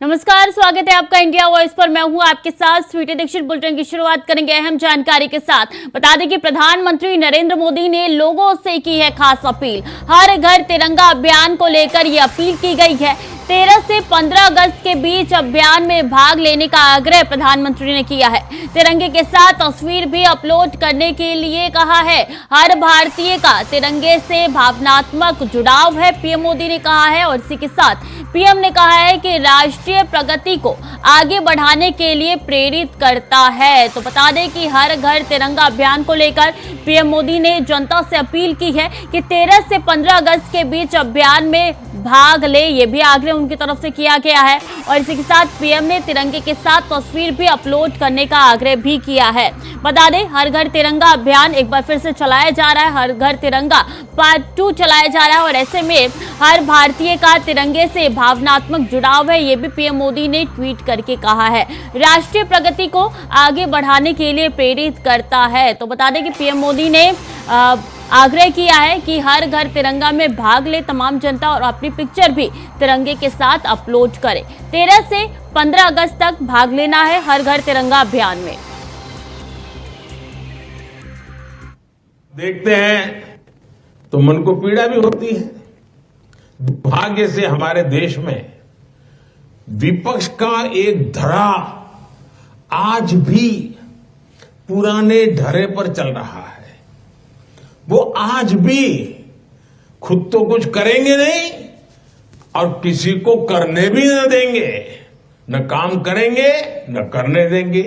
नमस्कार, स्वागत है आपका इंडिया वॉइस पर। मैं हूं आपके साथ स्वीटी दीक्षित। बुलेटिन की शुरुआत करेंगे अहम जानकारी के साथ। बता दें कि प्रधानमंत्री नरेंद्र मोदी ने लोगों से की है खास अपील। हर घर तिरंगा अभियान को लेकर ये अपील की गई है। 13 से 15 अगस्त के बीच अभियान में भाग लेने का आग्रह प्रधानमंत्री ने किया है। तिरंगे के साथ तस्वीर भी अपलोड करने के लिए कहा है। हर भारतीय का तिरंगे से भावनात्मक जुड़ाव है, पीएम मोदी ने कहा है। और इसी के साथ पीएम ने कहा है कि राष्ट्रीय प्रगति को आगे बढ़ाने के लिए प्रेरित करता है। तो बता दें कि हर घर तिरंगा अभियान को लेकर पीएम मोदी ने जनता से अपील की है कि 13 से 15 अगस्त के बीच अभियान में भाग ले। ये भी आग्रह उनकी तरफ से किया गया है। और इसी के साथ पीएम ने तिरंगे के साथ तस्वीर भी अपलोड करने का आग्रह भी किया है। बता दें, हर घर तिरंगा अभियान एक बार फिर से चलाया जा रहा है। हर घर तिरंगा पार्ट 2 चलाया जा रहा है। और ऐसे में हर भारतीय का तिरंगे से भावनात्मक जुड़ाव है, ये भी पीएम मोदी ने ट्वीट करके कहा है। राष्ट्रीय प्रगति को आगे बढ़ाने के लिए प्रेरित करता है। तो बता दें कि पीएम मोदी ने आग्रह किया है कि हर घर तिरंगा में भाग ले तमाम जनता और अपनी पिक्चर भी तिरंगे के साथ अपलोड करे। 13 से 15 अगस्त तक भाग लेना है हर घर तिरंगा अभियान में। देखते हैं तो मन को पीड़ा भी होती है। दुर्भाग्य से हमारे देश में विपक्ष का एक धड़ा आज भी पुराने ढर्रे पर चल रहा है। वो आज भी खुद तो कुछ करेंगे नहीं और किसी को करने भी न देंगे। न काम करेंगे न करने देंगे।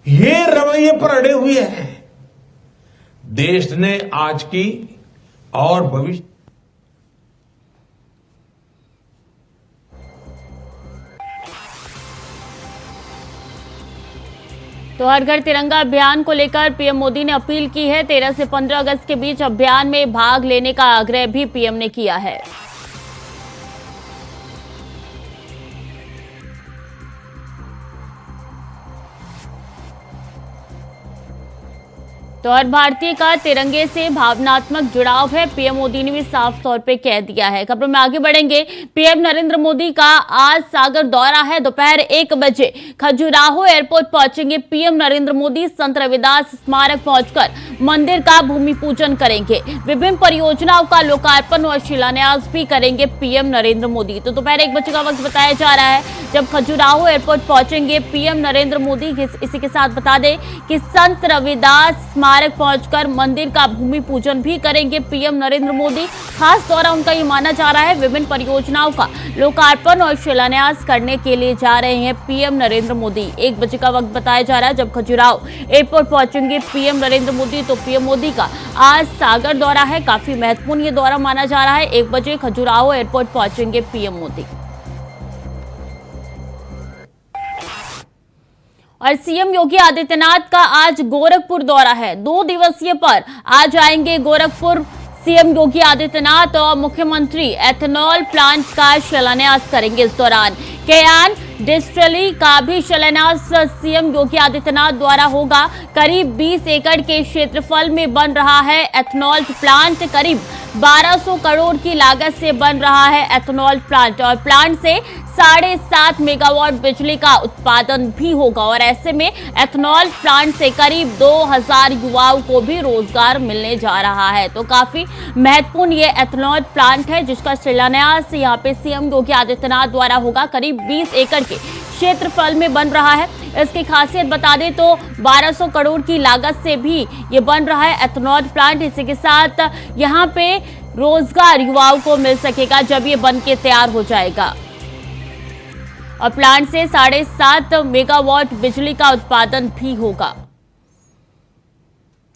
ये रवैये पर अड़े हुए हैं। देश ने आज की और भविष्य तो हर घर तिरंगा अभियान को लेकर पीएम मोदी ने अपील की है। 13 से 15 अगस्त के बीच अभियान में भाग लेने का आग्रह भी पीएम ने किया है। तो हर भारतीय का तिरंगे से भावनात्मक जुड़ाव है, पीएम मोदी ने भी साफ तौर पे कह दिया है। खबरों में आगे बढ़ेंगे। पीएम नरेंद्र मोदी का आज सागर दौरा है। दोपहर 1 बजे खजुराहो एयरपोर्ट पहुंचेंगे पीएम नरेंद्र मोदी। संत रविदास स्मारक पहुंचकर मंदिर का भूमि पूजन करेंगे। विभिन्न परियोजनाओं का लोकार्पण और शिलान्यास भी करेंगे पीएम नरेंद्र मोदी। तो दोपहर 1 बजे का वक्त बताया जा रहा है जब खजुराहो एयरपोर्ट पहुंचेंगे पीएम नरेंद्र मोदी। इसी के साथ बता दें कि संत रविदास स्मारक पहुंचकर मंदिर का भूमि पूजन भी करेंगे पीएम नरेंद्र मोदी। खास दौरा उनका ये माना जा रहा है। विभिन्न परियोजनाओं का लोकार्पण और शिलान्यास करने के लिए जा रहे हैं पीएम नरेंद्र मोदी। 1 बजे का वक्त बताया जा रहा है जब खजुराहो एयरपोर्ट पहुंचेंगे पीएम नरेंद्र मोदी। तो पीएम मोदी का आज सागर दौरा है। काफी महत्वपूर्ण ये दौरा माना जा रहा है। 1 बजे खजुराहो एयरपोर्ट पहुंचेंगे पीएम मोदी। और सीएम योगी आदित्यनाथ का आज गोरखपुर दौरा है। 2 दिवसीय पर आज आएंगे गोरखपुर सीएम योगी आदित्यनाथ और मुख्यमंत्री एथेनॉल प्लांट का शिलान्यास करेंगे। इस दौरान केयान डिस्टिलरी का भी शिलान्यास सीएम योगी आदित्यनाथ द्वारा होगा। करीब 20 एकड़ के क्षेत्रफल में बन रहा है एथेनॉल प्लांट। करीब 1200 करोड़ की लागत से बन रहा है एथेनॉल प्लांट। और प्लांट से 7.5 मेगावाट बिजली का उत्पादन भी होगा। और ऐसे में एथेनॉल प्लांट से करीब 2000 युवाओं को भी रोजगार मिलने जा रहा है। तो काफी महत्वपूर्ण ये एथेनॉल प्लांट है जिसका शिलान्यास यहाँ पे सीएम योगी आदित्यनाथ द्वारा होगा। करीब 20 एकड़ के क्षेत्रफल में बन रहा है। इसकी खासियत बता दें तो 1200 करोड़ की लागत से भी ये बन रहा है एथेनॉल प्लांट। इसी के साथ यहाँ पे रोजगार युवाओं को मिल सकेगा जब ये बन के तैयार हो जाएगा। और प्लांट से 7.5 मेगावाट बिजली का उत्पादन भी होगा।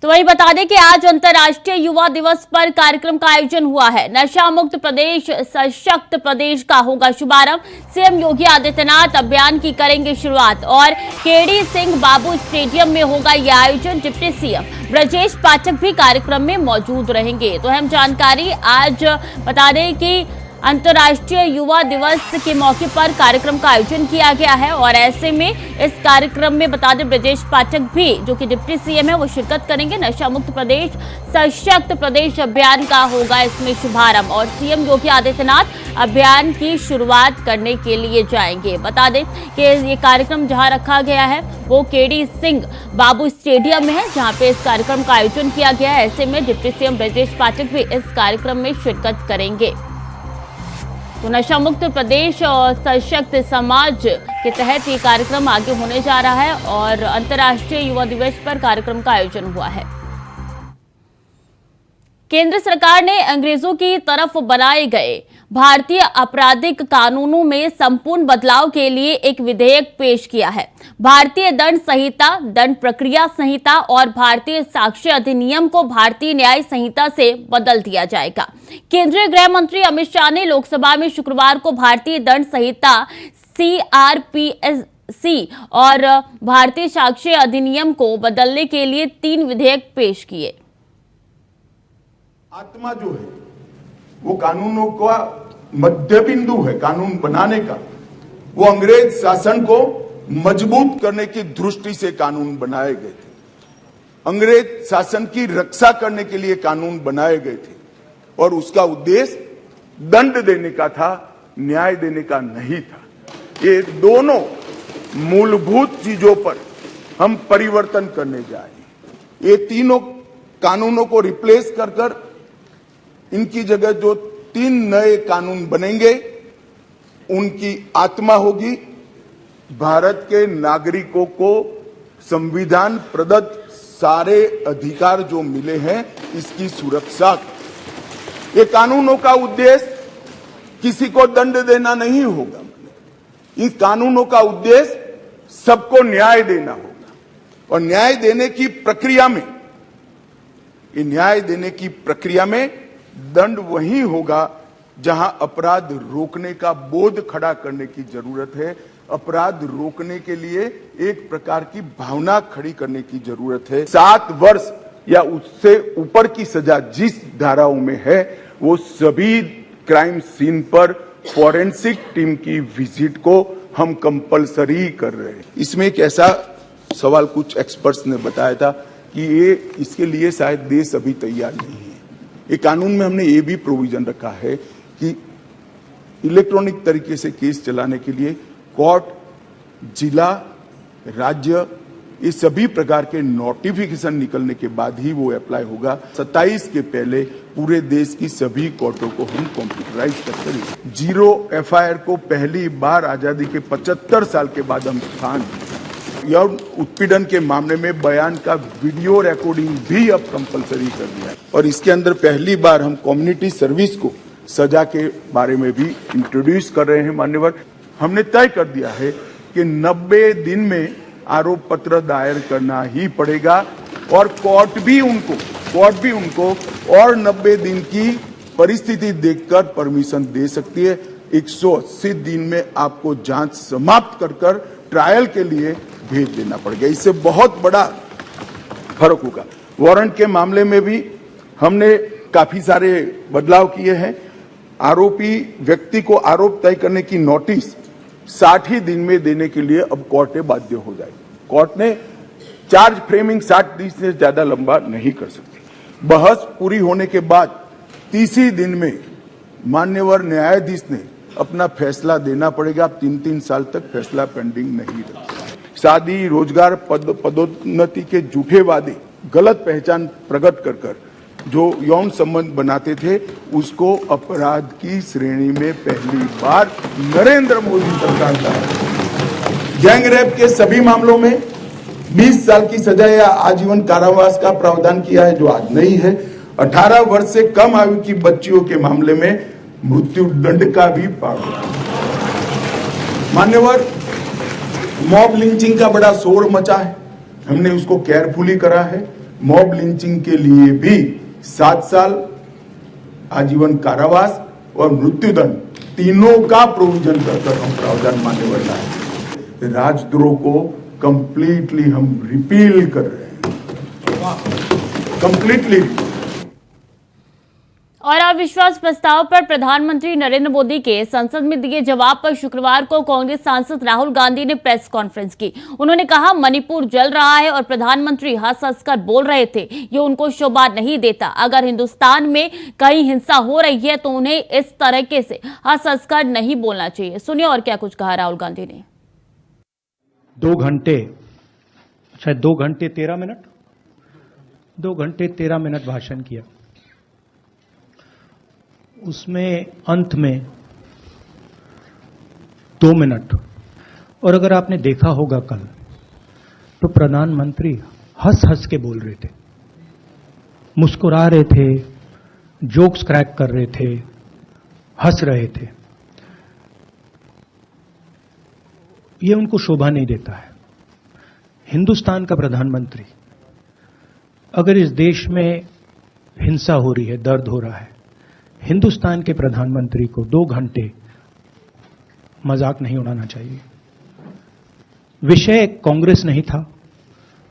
तो वही बता दें कि आज अंतर्राष्ट्रीय युवा दिवस पर कार्यक्रम का आयोजन हुआ है। नशा मुक्त प्रदेश सशक्त प्रदेश का होगा शुभारंभ। सीएम योगी आदित्यनाथ अभियान की करेंगे शुरुआत। और केडी सिंह बाबू स्टेडियम में होगा यह आयोजन। डिप्टी सीएम ब्रजेश पाठक भी कार्यक्रम में मौजूद रहेंगे। तो अहम जानकारी आज बता दें कि अंतर्राष्ट्रीय युवा दिवस के मौके पर कार्यक्रम का आयोजन किया गया है और ऐसे में इस कार्यक्रम में बता दें ब्रजेश पाठक भी जो कि डिप्टी सीएम है वो शिरकत करेंगे। नशा मुक्त प्रदेश सशक्त प्रदेश अभियान का होगा इसमें शुभारंभ और सीएम योगी आदित्यनाथ अभियान की शुरुआत करने के लिए जाएंगे। बता दें कि ये कार्यक्रम जहां रखा गया है वो केडी सिंह बाबू स्टेडियम में है जहां पे इस कार्यक्रम का आयोजन किया गया है। ऐसे में डिप्टी सीएम ब्रजेश पाठक भी इस कार्यक्रम में शिरकत करेंगे। तो नशा मुक्त प्रदेश और सशक्त समाज के तहत ये कार्यक्रम आगे होने जा रहा है और अंतर्राष्ट्रीय युवा दिवस पर कार्यक्रम का आयोजन हुआ है। केंद्र सरकार ने अंग्रेजों की तरफ बनाए गए भारतीय आपराधिक कानूनों में संपूर्ण बदलाव के लिए एक विधेयक पेश किया है। भारतीय दंड संहिता, दंड प्रक्रिया संहिता और भारतीय साक्ष्य अधिनियम को भारतीय न्याय संहिता से बदल दिया जाएगा। केंद्रीय गृह मंत्री अमित शाह ने लोकसभा में शुक्रवार को भारतीय दंड संहिता CRPC और भारतीय साक्ष्य अधिनियम को बदलने के लिए 3 विधेयक पेश किए। आत्मा जो है वो कानूनों का मध्य बिंदु है कानून बनाने का। वो अंग्रेज शासन को मजबूत करने की दृष्टि से कानून बनाए गए थे। अंग्रेज शासन की रक्षा करने के लिए कानून बनाए गए थे और उसका उद्देश्य दंड देने का था, न्याय देने का नहीं था। ये दोनों मूलभूत चीजों पर हम परिवर्तन करने जा रहे हैं। ये तीनों कानूनों को रिप्लेस कर इनकी जगह जो 3 नए कानून बनेंगे उनकी आत्मा होगी भारत के नागरिकों को संविधान प्रदत्त सारे अधिकार जो मिले हैं इसकी सुरक्षा। ये कानूनों का उद्देश्य किसी को दंड देना नहीं होगा। इन कानूनों का उद्देश्य सबको न्याय देना होगा और न्याय देने की प्रक्रिया में दंड वही होगा जहां अपराध रोकने का बोध खड़ा करने की जरूरत है। अपराध रोकने के लिए एक प्रकार की भावना खड़ी करने की जरूरत है। 7 वर्ष या उससे ऊपर की सजा जिस धाराओं में है वो सभी क्राइम सीन पर फॉरेंसिक टीम की विजिट को हम कंपलसरी कर रहे हैं। इसमें एक ऐसा सवाल कुछ एक्सपर्ट्स ने बताया था कि इसके लिए शायद देश अभी तैयार नहीं है। ये कानून में हमने ये भी प्रोविजन रखा है कि इलेक्ट्रॉनिक तरीके से केस चलाने के लिए कोर्ट, जिला, राज्य ये सभी प्रकार के नोटिफिकेशन निकलने के बाद ही वो अप्लाई होगा। 27 के पहले पूरे देश की सभी कोर्टों को हम कंप्यूटराइज करते 0 FIR को पहली बार आजादी के 75 साल के बाद हम स्थान यौन उत्पीड़न के मामले में बयान का वीडियो रिकॉर्डिंग भी अब कंपलसरी कर दिया है और इसके अंदर पहली बार हम कम्युनिटी सर्विस को सजा के बारे में भी इंट्रोड्यूस कर रहे हैं। मान्यवर, हमने तय कर दिया है कि 90 दिन में आरोप पत्र दायर करना ही पड़ेगा और कोर्ट भी उनको और 90 दिन की परिस्थिति देखकर परमिशन दे सकती है। 180 दिन में आपको जांच समाप्त कर ट्रायल के लिए भेज देना पड़ेगा। इससे बहुत बड़ा फर्क होगा। वारंट के मामले में भी हमने काफी सारे बदलाव किए हैं। आरोपी व्यक्ति को आरोप तय करने की नोटिस 60 ही दिन में देने के लिए अब कोर्टें बाध्य हो जाएगी। कोर्ट ने चार्ज फ्रेमिंग 60 दिन से ज्यादा लंबा नहीं कर सकती। बहस पूरी होने के बाद 30 ही दिन में मान्यवर न्यायाधीश ने अपना फैसला देना पड़ेगा। 3-3 साल तक फैसला पेंडिंग नहीं रखा। शादी, रोजगार, पदोन्नति के झूठे वादे, गलत पहचान प्रकट कर जो यौन संबंध बनाते थे उसको अपराध की श्रेणी में पहली बार नरेंद्र मोदी सरकार का गैंग रेप के सभी मामलों में 20 साल की सजा या आजीवन कारावास का प्रावधान किया है जो आज नहीं है। 18 वर्ष से कम आयु की बच्चियों के मामले में मृत्यु दंड का भी प्रावधान। मान्यवर, मॉब लिंचिंग का बड़ा शोर मचा है, हमने उसको केयरफुली करा है। मॉब लिंचिंग के लिए भी 7 साल आजीवन कारावास और मृत्युदंड तीनों का प्रोविजन कर हम प्रावधान मान्यवर लाए। राजद्रोह को कंप्लीटली हम रिपील कर रहे हैं, कंप्लीटली। और अविश्वास प्रस्ताव पर प्रधानमंत्री नरेंद्र मोदी के संसद में दिए जवाब पर शुक्रवार को कांग्रेस सांसद राहुल गांधी ने प्रेस कॉन्फ्रेंस की। उन्होंने कहा, मणिपुर जल रहा है और प्रधानमंत्री हंस हंसकर बोल रहे थे। ये उनको शोभा नहीं देता। अगर हिंदुस्तान में कहीं हिंसा हो रही है तो उन्हें इस तरीके से हंस हंसकर नहीं बोलना चाहिए। सुनिए और क्या कुछ कहा राहुल गांधी ने। 2 घंटे, शायद 2 घंटे 13 मिनट, 2 घंटे 13 मिनट भाषण किया। उसमें अंत में 2 मिनट, और अगर आपने देखा होगा कल, तो प्रधानमंत्री हंस हंस के बोल रहे थे, मुस्कुरा रहे थे, जोक्स क्रैक कर रहे थे, हंस रहे थे। ये उनको शोभा नहीं देता है। हिंदुस्तान का प्रधानमंत्री, अगर इस देश में हिंसा हो रही है, दर्द हो रहा है, हिंदुस्तान के प्रधानमंत्री को 2 घंटे मजाक नहीं उड़ाना चाहिए। विषय कांग्रेस नहीं था,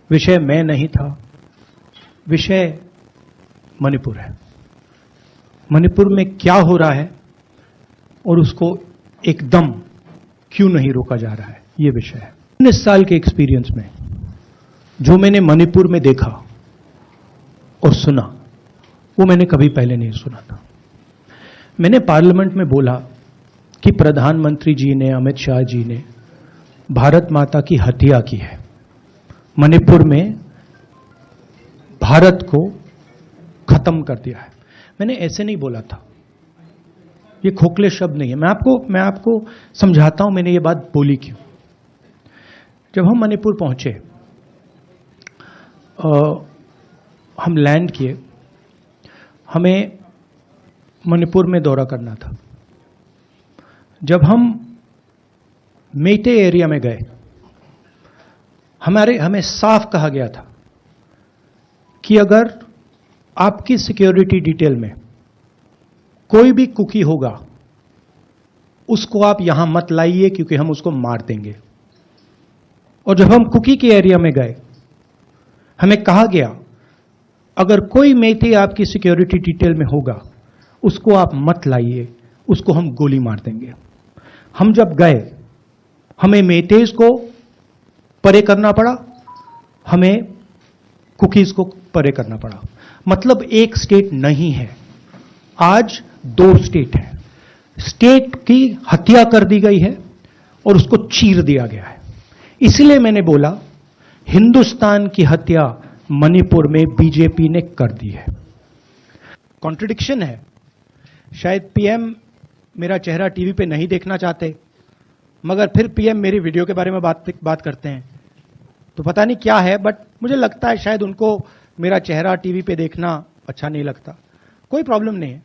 विषय मैं नहीं था, विषय मणिपुर है। मणिपुर में क्या हो रहा है और उसको एकदम क्यों नहीं रोका जा रहा है, ये विषय है। 19 साल के एक्सपीरियंस में जो मैंने मणिपुर में देखा और सुना, वो मैंने कभी पहले नहीं सुना था। मैंने पार्लियामेंट में बोला कि प्रधानमंत्री जी ने, अमित शाह जी ने भारत माता की हत्या की है, मणिपुर में भारत को खत्म कर दिया है। मैंने ऐसे नहीं बोला था, ये खोखले शब्द नहीं है। मैं आपको समझाता हूं मैंने ये बात बोली क्यों। जब हम मणिपुर पहुंचे, हम लैंड किए, हमें मणिपुर में दौरा करना था। जब हम मेटे एरिया में गए, हमें साफ कहा गया था कि अगर आपकी सिक्योरिटी डिटेल में कोई भी कुकी होगा, उसको आप यहां मत लाइए क्योंकि हम उसको मार देंगे। और जब हम कुकी के एरिया में गए, हमें कहा गया अगर कोई मेटे आपकी सिक्योरिटी डिटेल में होगा, उसको आप मत लाइए, उसको हम गोली मार देंगे। हम जब गए, हमें मेटेज को परे करना पड़ा, हमें कुकीज को परे करना पड़ा। मतलब एक स्टेट नहीं है, आज 2 स्टेट है। स्टेट की हत्या कर दी गई है और उसको चीर दिया गया है। इसलिए मैंने बोला, हिंदुस्तान की हत्या मणिपुर में बीजेपी ने कर दी है। कॉन्ट्रडिक्शन है। शायद पीएम मेरा चेहरा टीवी पे नहीं देखना चाहते, मगर फिर पीएम मेरी वीडियो के बारे में बात करते हैं, तो पता नहीं क्या है, बट मुझे लगता है शायद उनको मेरा चेहरा टीवी पे देखना अच्छा नहीं लगता। कोई प्रॉब्लम नहीं है।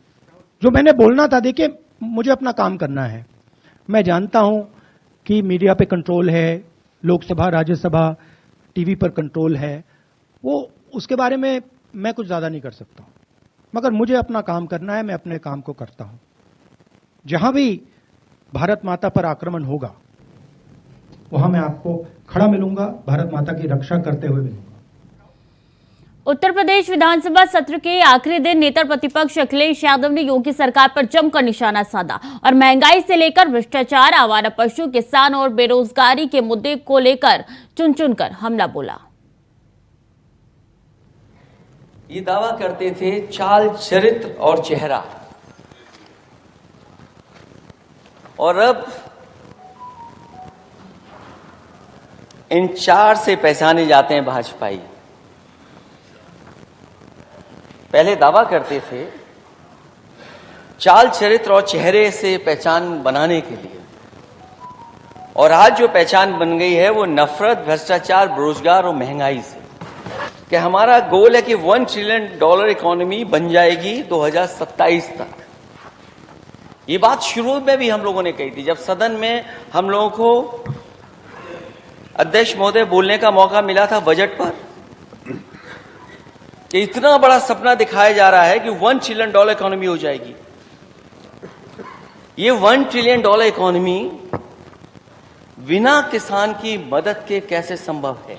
जो मैंने बोलना था, देखिए मुझे अपना काम करना है। मैं जानता हूं कि मीडिया पे कंट्रोल है, लोकसभा राज्यसभा टीवी पर कंट्रोल है, वो उसके बारे में मैं कुछ ज्यादा नहीं कर सकता, मगर मुझे अपना काम करना है, मैं अपने काम को करता हूं। जहां भी भारत माता पर आक्रमण होगा, वहां मैं आपको खड़ा मिलूंगा, भारत माता की रक्षा करते हुए मिलूंगा। उत्तर प्रदेश विधानसभा सत्र के आखिरी दिन नेता प्रतिपक्ष अखिलेश यादव ने योगी सरकार पर जमकर निशाना साधा और महंगाई से लेकर भ्रष्टाचार, आवारा पशु, किसान और बेरोजगारी के मुद्दे को लेकर चुन चुनकर हमला बोला। ये दावा करते थे चाल, चरित्र और चेहरा, और अब इन 4 से पहचाने जाते हैं भाजपाई। पहले दावा करते थे चाल, चरित्र और चेहरे से पहचान बनाने के लिए, और आज जो पहचान बन गई है वो नफरत, भ्रष्टाचार, बेरोजगार और महंगाई से। कि हमारा गोल है कि $1 ट्रिलियन इकोनॉमी बन जाएगी 2027 तक। ये बात शुरू में भी हम लोगों ने कही थी, जब सदन में हम लोगों को अध्यक्ष महोदय बोलने का मौका मिला था बजट पर, कि इतना बड़ा सपना दिखाया जा रहा है कि $1 ट्रिलियन इकोनॉमी हो जाएगी। ये $1 ट्रिलियन इकोनॉमी बिना किसान की मदद के कैसे संभव है?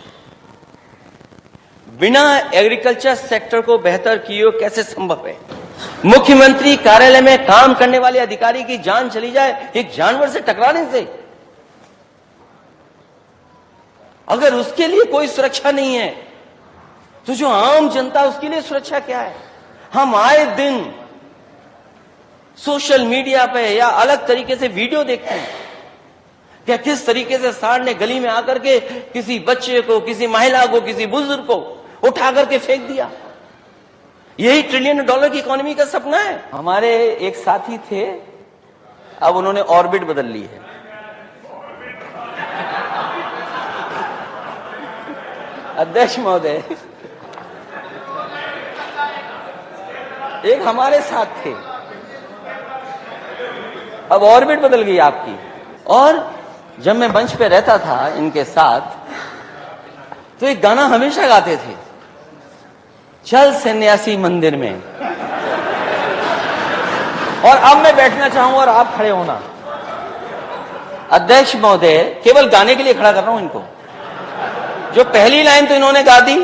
बिना एग्रीकल्चर सेक्टर को बेहतर किए कैसे संभव है? मुख्यमंत्री कार्यालय में काम करने वाले अधिकारी की जान चली जाए एक जानवर से टकराने से। अगर उसके लिए कोई सुरक्षा नहीं है तो जो आम जनता उसके लिए सुरक्षा क्या है? हम आए दिन सोशल मीडिया पे या अलग तरीके से वीडियो देखते हैं कि किस तरीके से सांड ने गली में आकर के किसी बच्चे को, किसी महिला को, किसी बुजुर्ग को उठा करके फेंक दिया। यही $1 ट्रिलियन की इकोनॉमी का सपना है। हमारे एक साथी थे, अब उन्होंने ऑर्बिट बदल ली है। अध्यक्ष महोदय, एक हमारे साथ थे, अब ऑर्बिट बदल गई आपकी। और जब मैं मंच पे रहता था इनके साथ तो एक गाना हमेशा गाते थे, चल सन्यासी मंदिर में। और अब मैं बैठना चाहूंगा और आप खड़े होना। अध्यक्ष महोदय, केवल गाने के लिए खड़ा कर रहा हूं इनको। जो पहली लाइन तो इन्होंने गा दी,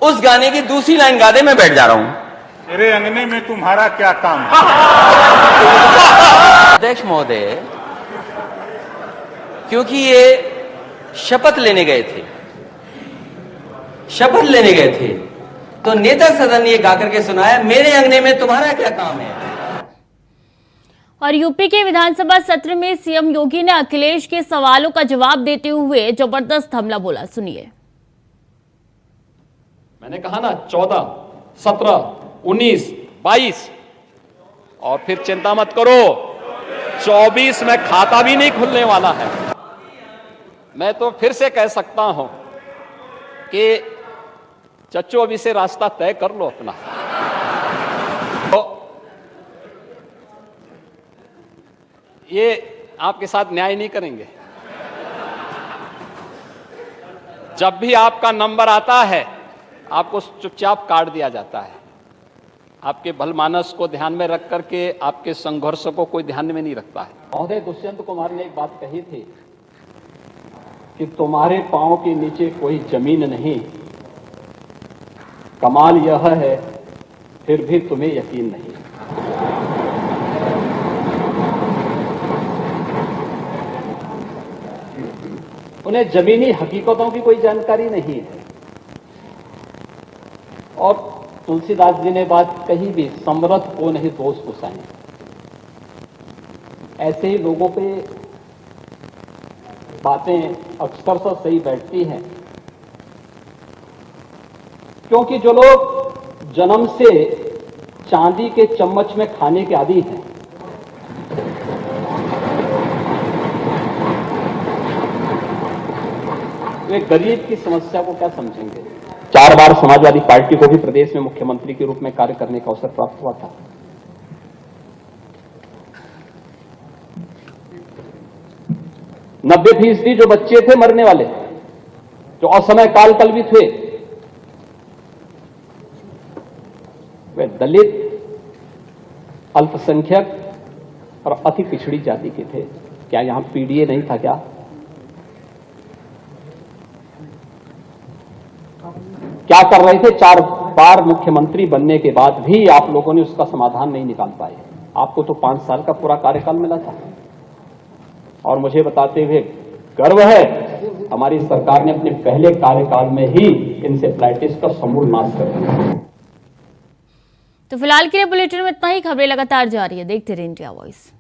उस गाने की दूसरी लाइन गा दे, मैं बैठ जा रहा हूं। मेरे अंगने में तुम्हारा क्या काम है? अध्यक्ष महोदय, क्योंकि ये शपथ लेने गए थे तो नेता सदन ने ये गाकर के सुनाया, मेरे अंगने में तुम्हारा क्या काम है। और यूपी के विधानसभा सत्र में सीएम योगी ने अखिलेश के सवालों का जवाब देते हुए जबरदस्त हमला बोला, सुनिए। मैंने कहा ना 14, 17, 19, 22 और फिर चिंता मत करो 24 में खाता भी नहीं खुलने वाला है। मैं तो फिर से कह सकता हूं कि चच्चो अभी से रास्ता तय कर लो अपना। तो ये आपके साथ न्याय नहीं करेंगे। जब भी आपका नंबर आता है आपको चुपचाप काट दिया जाता है। आपके भलमानस को ध्यान में रख करके आपके संघर्ष को कोई ध्यान में नहीं रखता है। महोदय दुष्यंत कुमार ने एक बात कही थी कि तुम्हारे पांव के नीचे कोई जमीन नहीं, कमाल यह है फिर भी तुम्हें यकीन नहीं। उन्हें जमीनी हकीकतों की कोई जानकारी नहीं है। और तुलसीदास जी ने बात कही भी, समरथ को नहीं दोष पुसाएं। ऐसे ही लोगों पे बातें अक्सर से सही बैठती हैं, क्योंकि जो लोग जन्म से चांदी के चम्मच में खाने के आदी हैं, वे गरीब की समस्या को क्या समझेंगे। 4 बार समाजवादी पार्टी को भी प्रदेश में मुख्यमंत्री के रूप में कार्य करने का अवसर प्राप्त हुआ था। नब्बे फीसदी जो बच्चे थे मरने वाले, जो असमय काल कल्पित हुए, वे दलित, अल्पसंख्यक और अति पिछड़ी जाति के थे। क्या यहां पीडीए नहीं था क्या? क्या कर रहे थे? 4 बार मुख्यमंत्री बनने के बाद भी आप लोगों ने उसका समाधान नहीं निकाल पाए। आपको तो 5 साल का पूरा कार्यकाल मिला था। और मुझे बताते हुए गर्व है, हमारी सरकार ने अपने पहले कार्यकाल में ही इंसेफ्लाइटिस का समूल नाश कर दिया। तो फिलहाल के लिए बुलेटिन में इतना ही। खबरें लगातार जारी है, देखते रहिए इंडिया वॉइस।